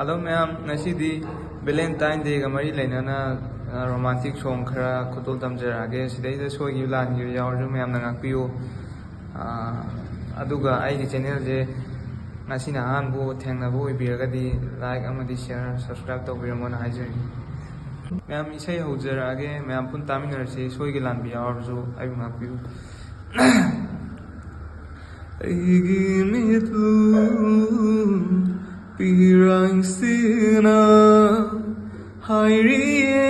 Hello ma'am, ngasi Valentine Day ga mari lainana romantic song khara khutol tamjarage sidai soi gi lan gi yawarju ma'am na ngakpiyo aduga ai gi channel je ngasi na han bu thengna bu ibiraga di like amadi share subscribe tawbiramo na haijari ma'am isai haujarage ma'am pun taminarse soi gi lan bi yawarju ai ngakpiyo Aigi mitlu pirang sina hairiye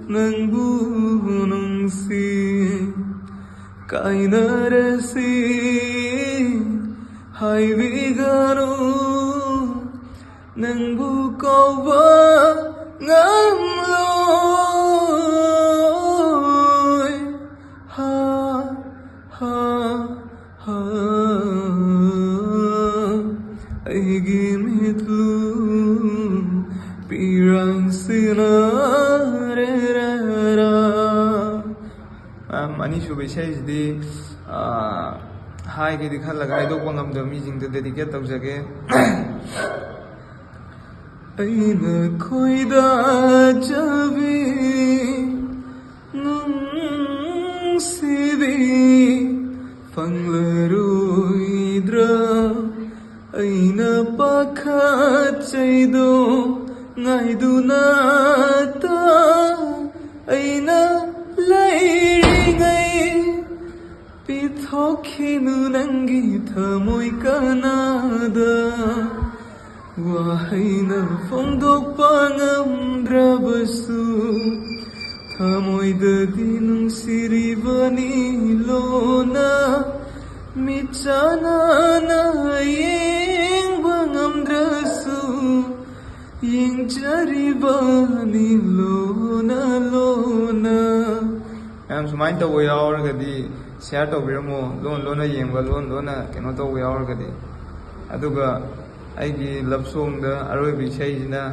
nang bunong si kainarasi hai vigano nang bukawa ngamloy ha ha ha Aigi mitlu pirang sinarera Mani shubi says di hai ki dikhal laga do pangam do mi jing de dedicate tau jage Aina koida jabi nung sibi fanglaruidra Aina pakhat chaido ngaiduna ta aina lairingai pithokhinu nangi thamoi kanada wahaina fongdokpa ngamdrabasu thamoidadi nungsiribani lona michana na Ying jaribani lona Ma'am sumain to we aur gadi share to biramo lona yengba lona keno to we aur gadi aduga aigi love song da aroi bi saijina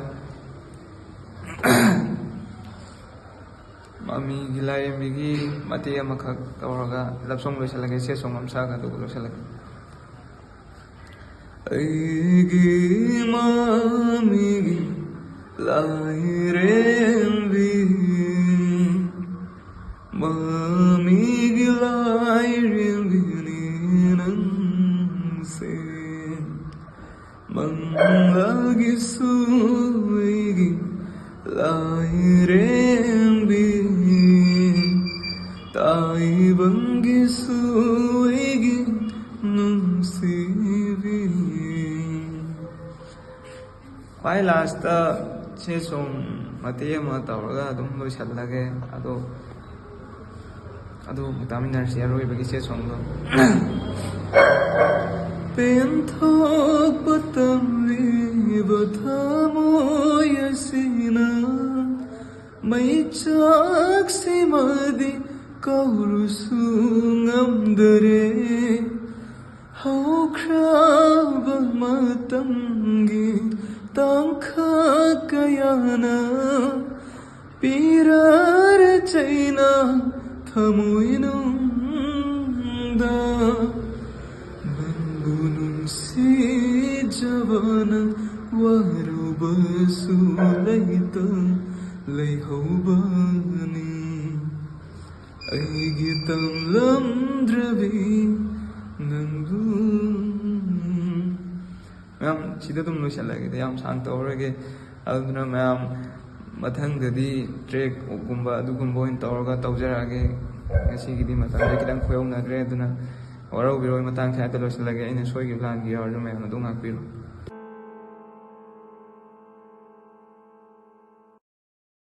mami gilai migi mati amakhak tawraga love song loisalage se song amsa ga to loisalage Aigi mami lairembi mami lairembi ninangse manglagi suigi lairembi taibangi suigi nungsivi Pai last che song mate ma tawraga dum lo challage ado mutaminar se aroi bagi che song do pen thok patam li bathamo yasina mai chak simadi kauru sungam dare hau kraba matangi Tangka kayana pirar chaina thamoinunda Bangunung si javana warubasu laita laihobani Aigitam lamdravi nangu Ma'am, sida tum lo shalage de yam sang tawrage aduna ma'am mathang dadi track gumba adugumbo in tawraga tawjarage ngasi gidi matang de kidang khoyong nagre aduna warau biroi matang kha to lo shalage ina soi gi plan gi arju ma'am adu ngakpiro